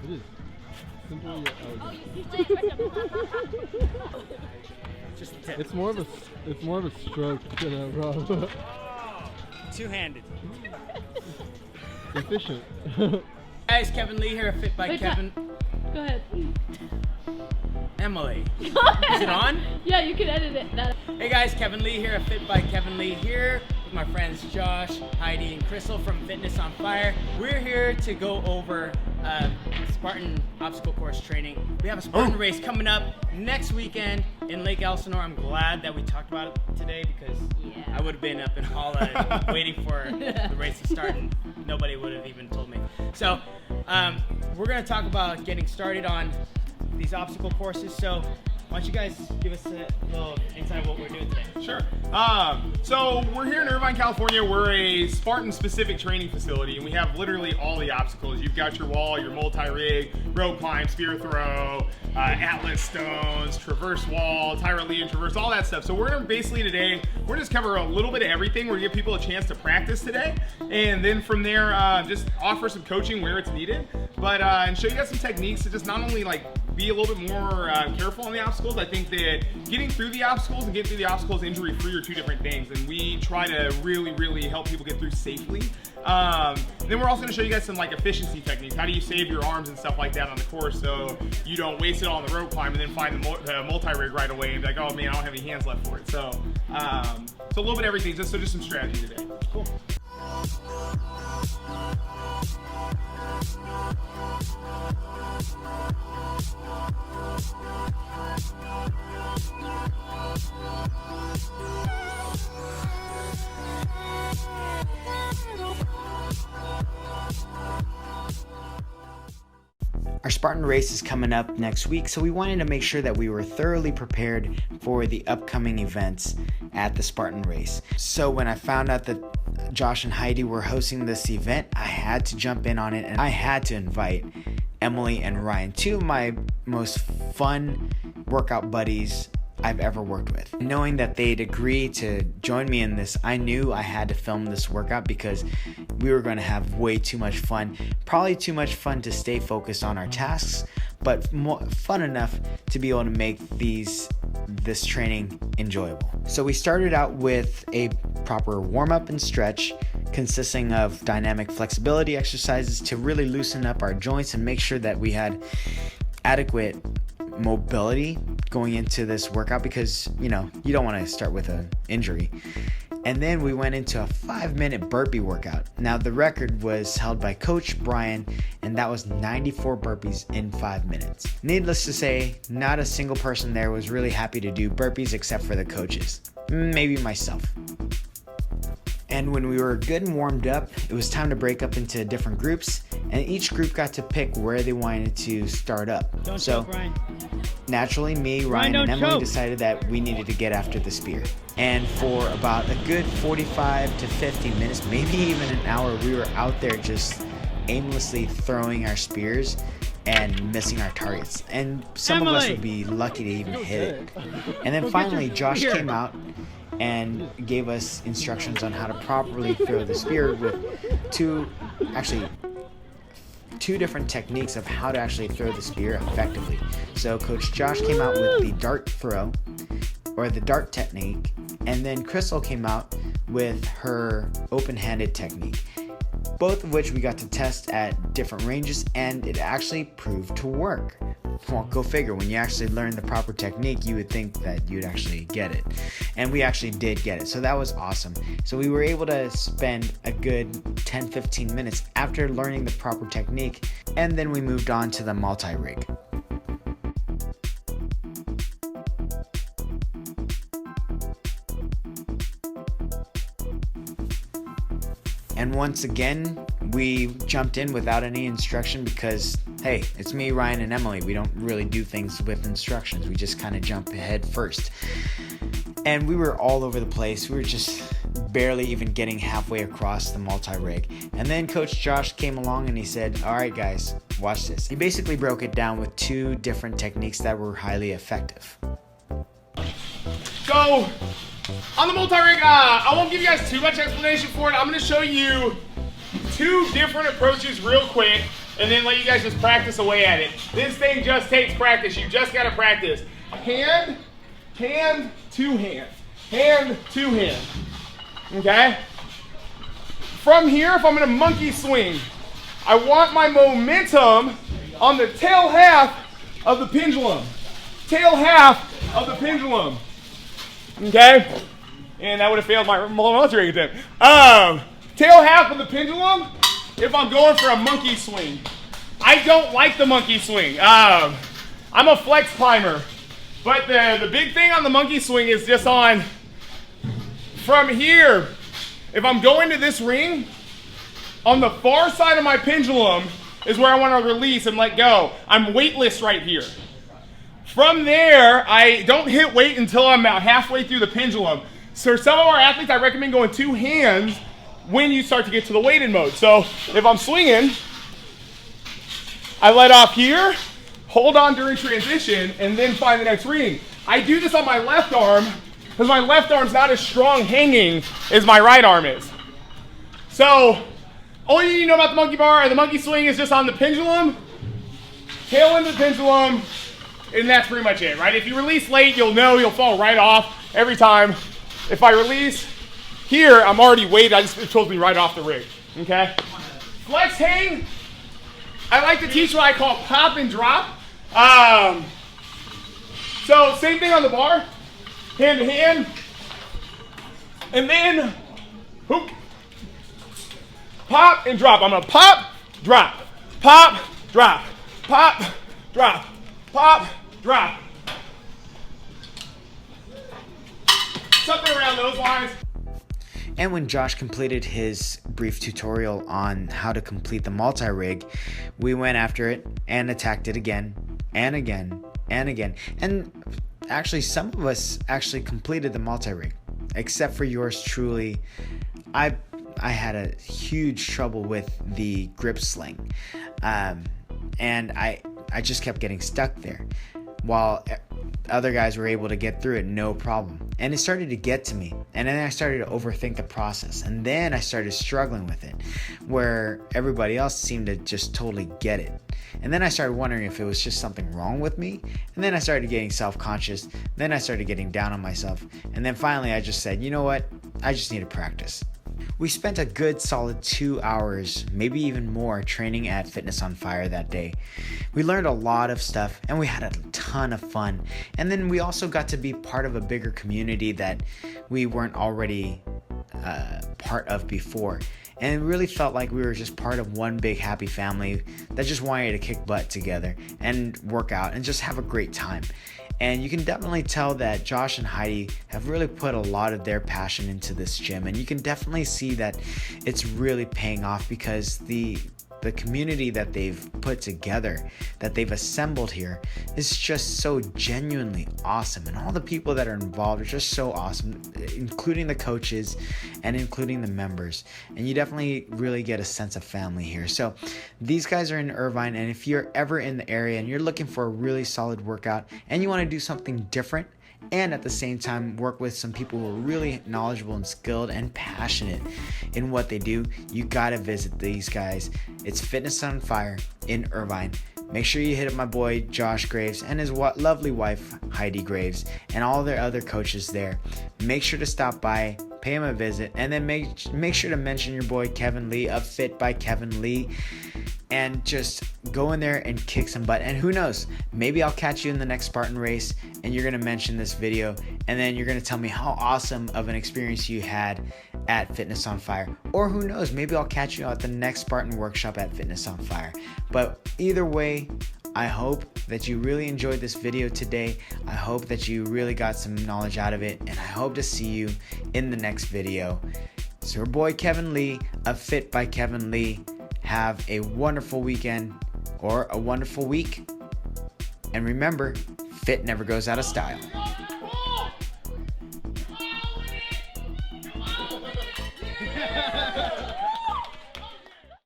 It is. Simply elegant. Just a tip. It's more of a stroke than a rub. Two-handed. Efficient. Guys, Kevin Lee here, Fit by Kevin. Go ahead. Emily. Is it on? Yeah, you can edit it. Hey guys, Kevin Lee here, Fit by Kevin Lee here with my friends Josh, Heidi, and Crystal from Fitness on Fire. We're here to go over Spartan obstacle course training. We have a Spartan race coming up next weekend in Lake Elsinore. I'm glad that we talked about it today because I would have been up in Holla waiting for the race to start and nobody would have even told me. So we're going to talk about getting started on these obstacle courses. So why don't you guys give us a little insight of what we're doing today? Sure. So we're here in Irvine, California. We're a Spartan-specific training facility, and we have literally all the obstacles. You've got your wall, your multi-rig, rope climb, spear throw, Atlas stones, traverse wall, Tyrolean traverse, all that stuff. So we're gonna basically today, we're just cover a little bit of everything. We're gonna give people a chance to practice today, and then from there, just offer some coaching where it's needed, but and show you guys some techniques to just not only like be a little bit more careful on the obstacles. I think that getting through the obstacles and getting through the obstacles injury-free are two different things, and we try to really help people get through safely. Then we're also going to show you guys some like efficiency techniques. How do you save your arms and stuff like that on the course so you don't waste it all on the rope climb and then find the multi-rig right away and be like, oh man, I don't have any hands left for it. So, so a little bit of everything, just some strategy today. Cool. Our Spartan race is coming up next week, so we wanted to make sure that we were thoroughly prepared for the upcoming events at the Spartan race. So when I found out that Josh and Heidi were hosting this event, I had to jump in on it, and I had to invite Emily and Ryan, two of my most fun workout buddies I've ever worked with. Knowing that they'd agree to join me in this, I knew I had to film this workout because we were going to have way too much fun. Probably too much fun to stay focused on our tasks, but fun enough to be able to make this training enjoyable. So we started out with a proper warm-up and stretch consisting of dynamic flexibility exercises to really loosen up our joints and make sure that we had adequate mobility going into this workout because you don't want to start with an injury. And then we went into a 5-minute burpee workout. Now the record was held by Coach Brian, and that was 94 burpees in 5 minutes. Needless to say, not a single person there was really happy to do burpees except for the coaches, maybe myself. And when we were good and warmed up, it was time to break up into different groups, and each group got to pick where they wanted to start up. So naturally, me, Ryan, and Emily decided that we needed to get after the spear. And for about a good 45 to 50 minutes, maybe even an hour, we were out there just aimlessly throwing our spears and missing our targets. And some of us would be lucky to even hit it. And then finally, Josh came out and gave us instructions on how to properly throw the spear with two different techniques of how to actually throw the spear effectively. So Coach Josh came out with the dart throw, or the dart technique, and then Crystal came out with her open-handed technique, both of which we got to test at different ranges, and it actually proved to work. Well, go figure, when you actually learn the proper technique, you would think that you'd actually get it. And we actually did get it, so that was awesome. So we were able to spend a good 10-15 minutes after learning the proper technique, and then we moved on to the multi-rig. And once again, we jumped in without any instruction because, hey, it's me, Ryan, and Emily. We don't really do things with instructions. We just kind of jump ahead first. And we were all over the place. We were just barely even getting halfway across the multi-rig. And then Coach Josh came along and he said, all right, guys, watch this. He basically broke it down with two different techniques that were highly effective. So, on the multi-rig, I won't give you guys too much explanation for it. I'm going to show you two different approaches real quick and then let you guys just practice away at it. This thing just takes practice. You just got to practice. Hand, hand, two hand. Hand, two hand. Okay? From here, if I'm in a monkey swing, I want my momentum on the tail half of the pendulum. Tail half of the pendulum. Okay? And that would have failed my military attempt. Tail half of the pendulum if I'm going for a monkey swing. I don't like the monkey swing. I'm a flex climber. But the big thing on the monkey swing is just on from here. If I'm going to this ring, on the far side of my pendulum is where I want to release and let go. I'm weightless right here. From there, I don't hit weight until I'm about halfway through the pendulum. So for some of our athletes, I recommend going two hands when you start to get to the weighted mode. So if I'm swinging, I let off here, hold on during transition, and then find the next ring. I do this on my left arm because my left arm's not as strong hanging as my right arm is. So all you need to know about the monkey bar or the monkey swing is just on the pendulum, tail end of the pendulum, and that's pretty much it, right? If you release late, you'll know you'll fall right off every time. If I release here, I'm already weighted. It pulls me right off the rig, okay? Flex hang, I like to teach what I call pop and drop. So same thing on the bar, hand to hand, and then hoop, pop and drop. I'm gonna pop, drop, pop, drop, pop, drop, pop, drop. Something around those lines. And when Josh completed his brief tutorial on how to complete the multi-rig, we went after it and attacked it again and again and again. And actually, some of us actually completed the multi-rig, except for yours truly. I had a huge trouble with the grip sling, and I just kept getting stuck there, while other guys were able to get through it no problem. And it started to get to me, and then I started to overthink the process, and then I started struggling with it, where everybody else seemed to just totally get it. And then I started wondering if it was just something wrong with me, and then I started getting self-conscious, then I started getting down on myself, and then finally I just said, you know what, I just need to practice. We spent a good solid 2 hours, maybe even more, training at Fitness on Fire that day. We learned a lot of stuff, and we had a ton of fun. And then we also got to be part of a bigger community that we weren't already part of before. And it really felt like we were just part of one big happy family that just wanted to kick butt together and work out and just have a great time. And you can definitely tell that Josh and Heidi have really put a lot of their passion into this gym. And you can definitely see that it's really paying off, because the community that they've put together, that they've assembled here, is just so genuinely awesome. And all the people that are involved are just so awesome, including the coaches and including the members. And you definitely really get a sense of family here. So these guys are in Irvine, and if you're ever in the area and you're looking for a really solid workout and you want to do something different, and at the same time work with some people who are really knowledgeable and skilled and passionate in what they do, you gotta visit these guys. It's Fitness on Fire in Irvine. Make sure you hit up my boy Josh Graves and his lovely wife Heidi Graves and all their other coaches there. Make sure to stop by, pay him a visit, and then make sure to mention your boy Kevin Lee of Fit by Kevin Lee, and just go in there and kick some butt. And who knows, maybe I'll catch you in the next Spartan race and you're gonna mention this video, and then you're gonna tell me how awesome of an experience you had at Fitness on Fire. Or who knows, maybe I'll catch you at the next Spartan workshop at Fitness on Fire. But either way, I hope that you really enjoyed this video today. I hope that you really got some knowledge out of it, and I hope to see you in the next video. It's your boy Kevin Lee of Fit by Kevin Lee. Have a wonderful weekend or a wonderful week. And remember, fit never goes out of style.